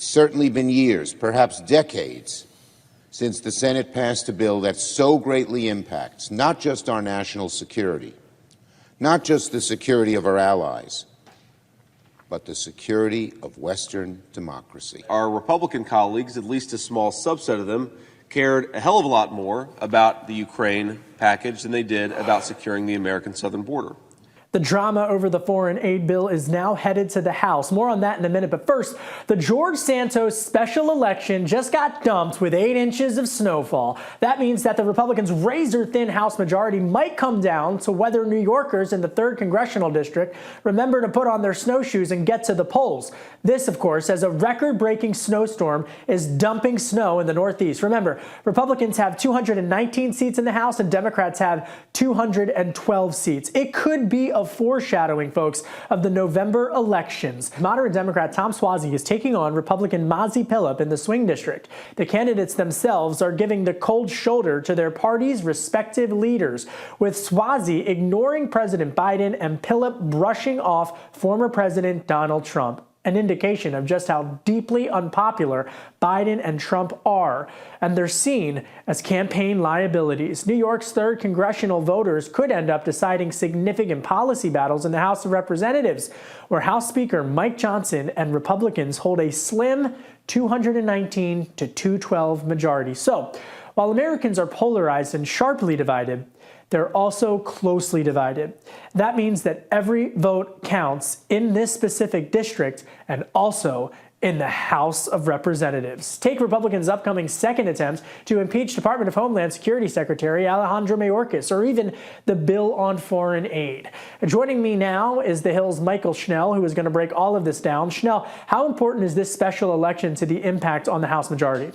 It's certainly been years, perhaps decades, since the Senate passed a bill that so greatly impacts not just our national security, not just the security of our allies, but the security of Western democracy. Our Republican colleagues, at least a small subset of them, cared a hell of a lot more about the Ukraine package than they did about securing the American southern border. The drama over the foreign aid bill is now headed to the House. More on that in a minute. But first, the George Santos special election just got dumped with 8 inches of snowfall. That means that the Republicans' razor-thin House majority might come down to whether New Yorkers in the 3rd Congressional District remember to put on their snowshoes and get to the polls. This, of course, as a record-breaking snowstorm is dumping snow in the Northeast. Remember, Republicans have 219 seats in the House and Democrats have 212 seats. It could be a foreshadowing, folks, of the November elections. Moderate Democrat Tom Suozzi is taking on Republican Mazi Pilip in the swing district. The candidates themselves are giving the cold shoulder to their party's respective leaders, with Suozzi ignoring President Biden and Pilip brushing off former President Donald Trump. An indication of just how deeply unpopular Biden and Trump are, and they're seen as campaign liabilities. New York's 3rd congressional voters could end up deciding significant policy battles in the House of Representatives, where House Speaker Mike Johnson and Republicans hold a slim 219 to 212 majority. So, while Americans are polarized and sharply divided, they're also closely divided. That means that every vote counts in this specific district and also in the House of Representatives. Take Republicans' upcoming second attempt to impeach Department of Homeland Security Secretary Alejandro Mayorkas, or even the bill on foreign aid. Joining me now is the Hill's Mychael Schnell, who is going to break all of this down. Schnell, how important is this special election to the impact on the House majority?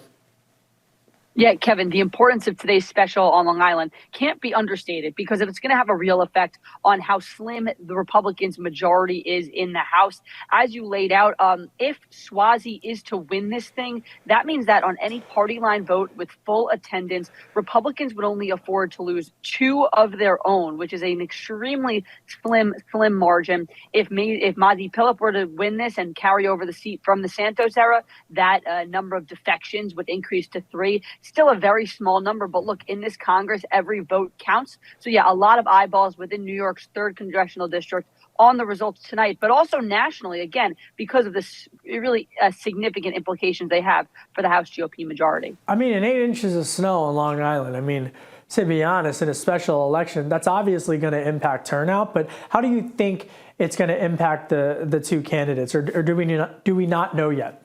Yeah, Kevin, the importance of today's special on Long Island can't be understated, because if it's going to have a real effect on how slim the Republicans' majority is in the House, as you laid out, if Suozzi is to win this thing, that means that on any party line vote with full attendance, Republicans would only afford to lose 2 of their own, which is an extremely slim margin. If Mazi Pilip were to win this and carry over the seat from the Santos era, that number of defections would increase to 3. Still a very small number, but look, in this Congress, every vote counts. So yeah, a lot of eyeballs within New York's 3rd Congressional District on the results tonight, but also nationally, again, because of this really significant implications they have for the House GOP majority. I mean, 8 inches of snow on Long Island, I mean, to be honest, in a special election, that's obviously going to impact turnout, but how do you think it's going to impact the 2 candidates, or do we not know yet?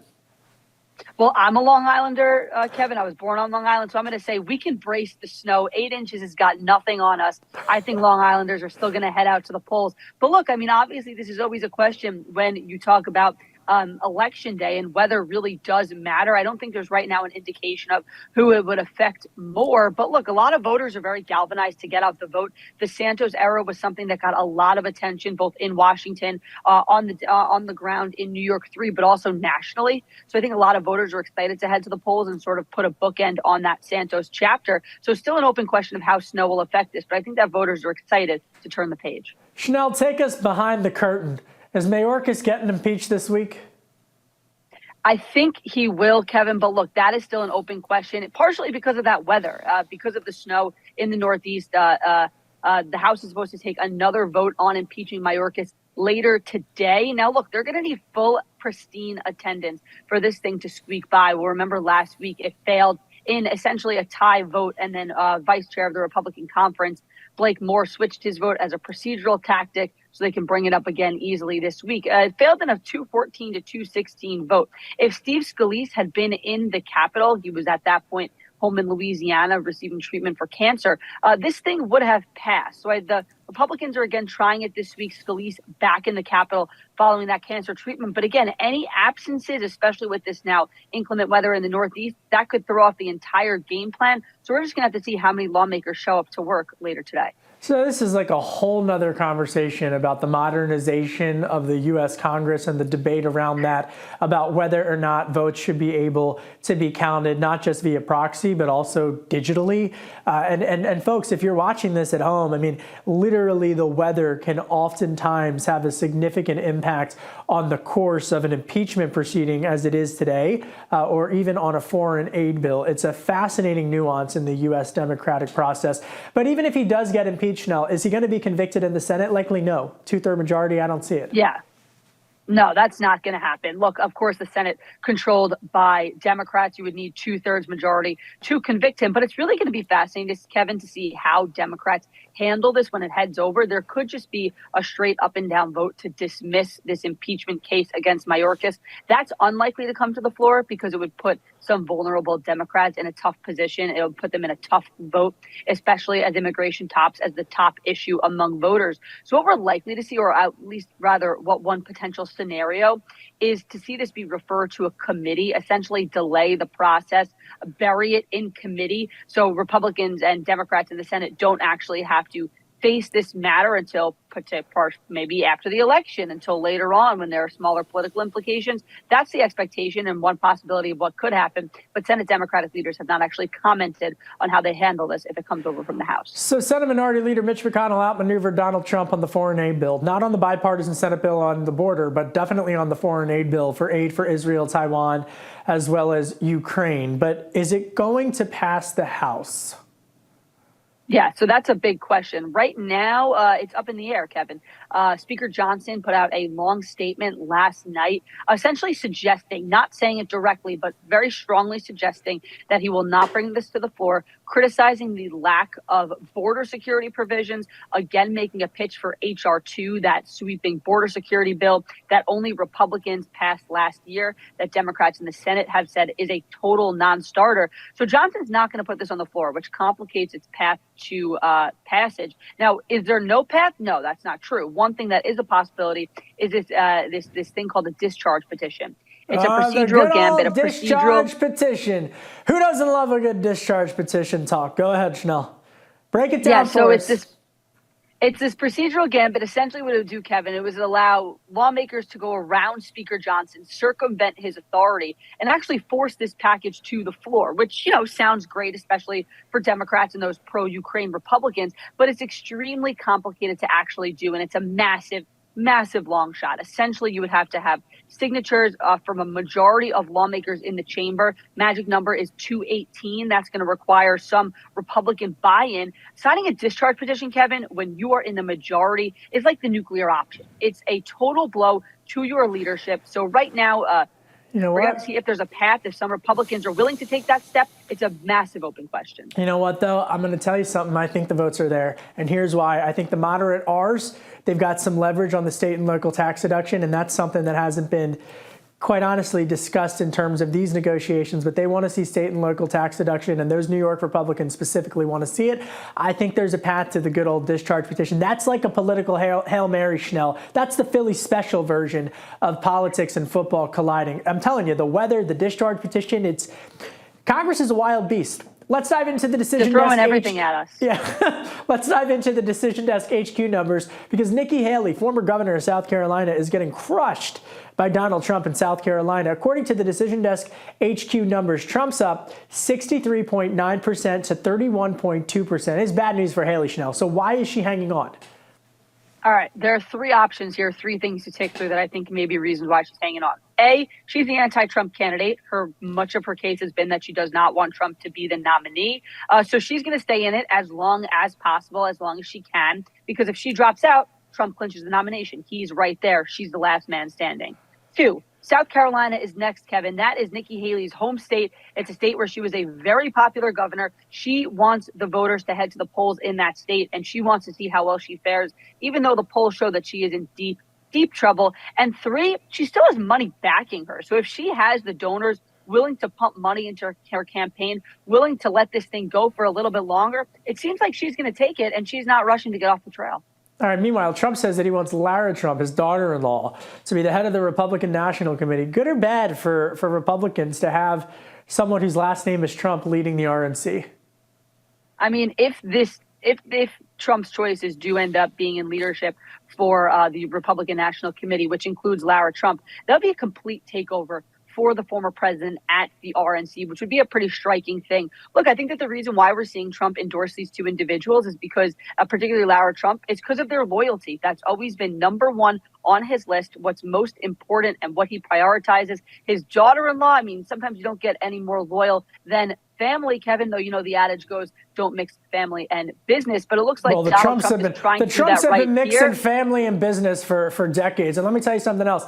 Well, I'm a Long Islander, Kevin. I was born on Long Island, so I'm going to say we can brace the snow. 8 inches has got nothing on us. I think Long Islanders are still going to head out to the polls. But look, I mean, obviously, this is always a question when you talk about election day and weather really does matter. I don't think there's right now an indication of who it would affect more. But look, a lot of voters are very galvanized to get out the vote. The Santos era was something that got a lot of attention, both in Washington, on the ground in New York 3, but also nationally. So I think a lot of voters are excited to head to the polls and sort of put a bookend on that Santos chapter. So still an open question of how snow will affect this, but I think that voters are excited to turn the page. Schnell, take us behind the curtain. Is Mayorkas getting impeached this week? I think he will, Kevin, but look, that is still an open question, partially because of that weather, because of the snow in the Northeast. The House is supposed to take another vote on impeaching Mayorkas later today. Now, look, they're going to need full, pristine attendance for this thing to squeak by. We'll remember last week it failed in essentially a tie vote, and then vice chair of the Republican conference, Blake Moore, switched his vote as a procedural tactic so they can bring it up again easily this week. It failed in a 214 to 216 vote. If Steve Scalise had been in the Capitol, he was at that point home in Louisiana receiving treatment for cancer, this thing would have passed. So the Republicans are again trying it this week. Scalise back in the Capitol following that cancer treatment. But again, any absences, especially with this now inclement weather in the Northeast, that could throw off the entire game plan. So we're just going to have to see how many lawmakers show up to work later today. So this is like a whole nother conversation about the modernization of the U.S. Congress and the debate around that, about whether or not votes should be able to be counted, not just via proxy, but also digitally. And folks, if you're watching this at home, I mean, literally the weather can oftentimes have a significant impact on the course of an impeachment proceeding as it is today, or even on a foreign aid bill. It's a fascinating nuance in the U.S. democratic process. But even if he does get impeached, Schnell, is he going to be convicted in the Senate? Likely no. 2/3 majority, I don't see it. Yeah. No, that's not going to happen. Look, of course, the Senate controlled by Democrats. You would need 2/3 majority to convict him. But it's really going to be fascinating, Kevin, to see how Democrats handle this when it heads over. There could just be a straight up and down vote to dismiss this impeachment case against Mayorkas. That's unlikely to come to the floor because it would put some vulnerable Democrats in a tough position. It would put them in a tough vote, especially as immigration tops as the top issue among voters. So what we're likely to see, or at least rather what one potential scenario is, to see this be referred to a committee, essentially delay the process, bury it in committee, so Republicans and Democrats in the Senate don't actually have to face this matter until maybe after the election, until later on when there are smaller political implications. That's the expectation and one possibility of what could happen. But Senate Democratic leaders have not actually commented on how they handle this if it comes over from the House. So Senate Minority Leader Mitch McConnell outmaneuvered Donald Trump on the foreign aid bill, not on the bipartisan Senate bill on the border, but definitely on the foreign aid bill for aid for Israel, Taiwan, as well as Ukraine. But is it going to pass the House? Yeah, so that's a big question. Right now, it's up in the air, Kevin. Speaker Johnson put out a long statement last night, essentially suggesting, not saying it directly, but very strongly suggesting that he will not bring this to the floor, criticizing the lack of border security provisions, again, making a pitch for H.R. 2, that sweeping border security bill that only Republicans passed last year, that Democrats in the Senate have said is a total non-starter. So Johnson's not going to put this on the floor, which complicates its path to passage. Now, is there no path? No, that's not true. One thing that is a possibility is this thing called a discharge petition. It's a procedural gambit, a discharge petition. Who doesn't love a good discharge petition talk? Go ahead, Schnell. Break it down for us. It's this procedural gambit. Essentially what it would do, Kevin, it was allow lawmakers to go around Speaker Johnson, circumvent his authority, and actually force this package to the floor, which, sounds great, especially for Democrats and those pro-Ukraine Republicans, but it's extremely complicated to actually do, and it's a massive long shot. Essentially, you would have to have signatures from a majority of lawmakers in the chamber. Magic number is 218. That's going to require some Republican buy-in. Signing a discharge petition, Kevin, when you are in the majority is like the nuclear option. It's a total blow to your leadership. So right now, we're going to see if there's a path, if some Republicans are willing to take that step. It's a massive open question. You know what, though? I'm going to tell you something. I think the votes are there. And here's why. I think the moderate R's, they've got some leverage on the state and local tax deduction. And that's something that hasn't been, quite honestly, discussed in terms of these negotiations. But they want to see state and local tax deduction. And those New York Republicans specifically want to see it. I think there's a path to the good old discharge petition. That's like a political Hail Mary, Schnell. That's the Philly special version of politics and football colliding. I'm telling you, the weather, the discharge petition, Congress is a wild beast. Let's dive into the decision desk. They're throwing everything at us. Yeah. Let's dive into the decision desk HQ numbers, because Nikki Haley, former governor of South Carolina, is getting crushed by Donald Trump in South Carolina. According to the decision desk HQ numbers, Trump's up 63.9% to 31.2%. It's bad news for Haley, Schnell. So why is she hanging on? All right. There are three options here, three things to take through that I think may be reasons why she's hanging on. A, she's the anti-Trump candidate. Much of her case has been that she does not want Trump to be the nominee. So she's going to stay in it as long as possible, as long as she can, because if she drops out, Trump clinches the nomination. He's right there. She's the last man standing. 2, South Carolina is next, Kevin. That is Nikki Haley's home state. It's a state where she was a very popular governor. She wants the voters to head to the polls in that state, and she wants to see how well she fares, even though the polls show that she is in deep trouble. And 3, she still has money backing her. So if she has the donors willing to pump money into her campaign, willing to let this thing go for a little bit longer, it seems like she's going to take it, and she's not rushing to get off the trail. All right. Meanwhile, Trump says that he wants Lara Trump, his daughter-in-law, to be the head of the Republican National Committee. Good or bad for Republicans to have someone whose last name is Trump leading the RNC? I mean, if Trump's choices do end up being in leadership for the Republican National Committee, which includes Lara Trump, that would be a complete takeover for the former president at the RNC, which would be a pretty striking thing. Look, I think that the reason why we're seeing Trump endorse these two individuals is because, particularly Lara Trump, is because of their loyalty. That's always been number one on his list, what's most important and what he prioritizes. His daughter-in-law, I mean, sometimes you don't get any more loyal than family, Kevin, though, you know, the adage goes, don't mix family and business. But it looks like the Donald Trumps Trump have is trying to do that Trumps have right been mixing here. family and business for decades. And let me tell you something else.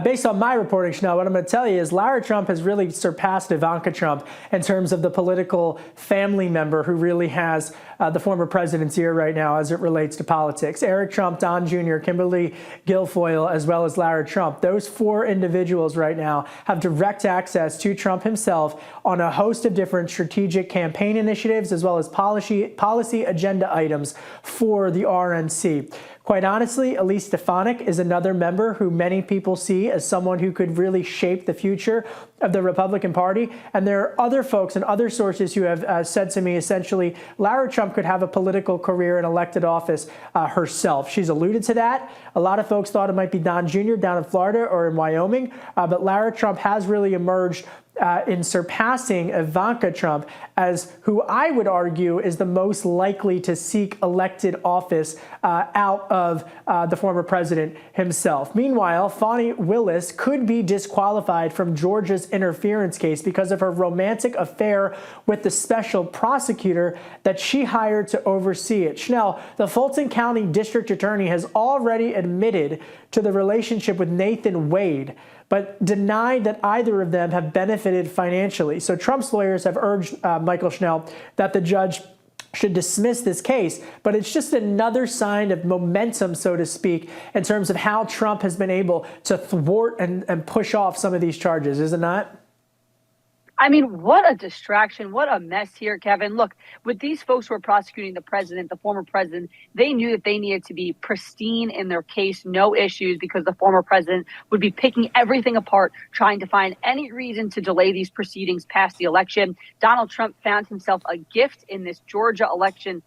Based on my reporting, Schnell, what I'm going to tell you is Lara Trump has really surpassed Ivanka Trump in terms of the political family member who really has the former president's ear right now as it relates to politics. Eric Trump, Don Jr., Kimberly Guilfoyle, as well as Lara Trump. Those four individuals right now have direct access to Trump himself on a host of different strategic campaign initiatives as well as policy agenda items for the RNC. Quite honestly, Elise Stefanik is another member who many people see as someone who could really shape the future of the Republican Party. And there are other folks and other sources who have said to me, essentially, Lara Trump could have a political career in elected office herself. She's alluded to that. A lot of folks thought it might be Don Jr. down in Florida or in Wyoming, but Lara Trump has really emerged in surpassing Ivanka Trump as who I would argue is the most likely to seek elected office out of the former president himself. Meanwhile, Fani Willis could be disqualified from Georgia's interference case because of her romantic affair with the special prosecutor that she hired to oversee it. Schnell, the Fulton County District Attorney, has already admitted to the relationship with Nathan Wade, but denied that either of them have benefited financially. So Trump's lawyers have urged Mychael Schnell that the judge should dismiss this case, but it's just another sign of momentum, so to speak, in terms of how Trump has been able to thwart and push off some of these charges, is it not? I mean, what a distraction. What a mess here, Kevin. Look, with these folks who are prosecuting the president, the former president, they knew that they needed to be pristine in their case, no issues, because the former president would be picking everything apart, trying to find any reason to delay these proceedings past the election. Donald Trump found himself a gift in this Georgia election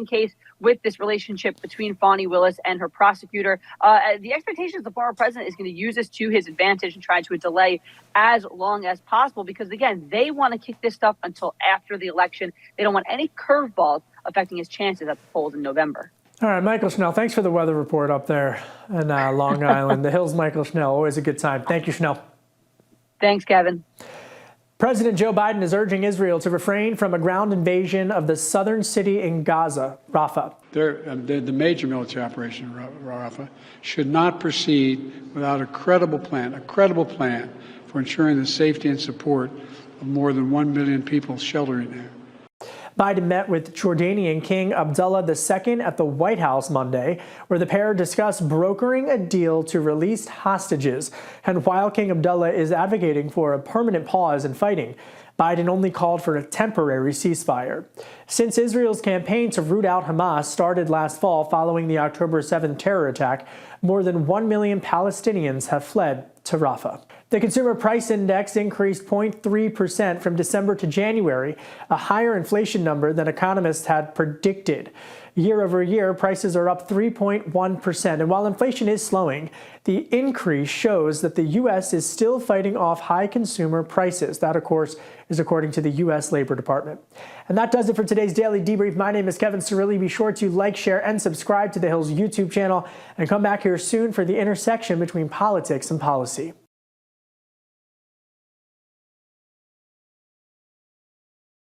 case with this relationship between Fani Willis and her prosecutor. The expectation is the former president is going to use this to his advantage and try to delay as long as possible because, again, they want to kick this stuff until after the election. They don't want any curveballs affecting his chances at the polls in November. All right, Mychael Schnell, thanks for the weather report up there in Long Island. The Hills, Mychael Schnell, always a good time. Thank you, Schnell. Thanks, Kevin. President Joe Biden is urging Israel to refrain from a ground invasion of the southern city in Gaza, Rafah. The major military operation, Rafah, should not proceed without a credible plan for ensuring the safety and support of more than 1 million people sheltering there. Biden met with Jordanian King Abdullah II at the White House Monday, where the pair discussed brokering a deal to release hostages. And while King Abdullah is advocating for a permanent pause in fighting, Biden only called for a temporary ceasefire. Since Israel's campaign to root out Hamas started last fall following the October 7th terror attack, more than 1 million Palestinians have fled to Rafah. The consumer price index increased 0.3% from December to January, a higher inflation number than economists had predicted. Year over year, prices are up 3.1%. And while inflation is slowing, the increase shows that the U.S. is still fighting off high consumer prices. That, of course, is according to the U.S. Labor Department. And that does it for today's Daily Debrief. My name is Kevin Cirilli. Be sure to like, share, and subscribe to The Hill's YouTube channel. And come back here soon for the intersection between politics and policy.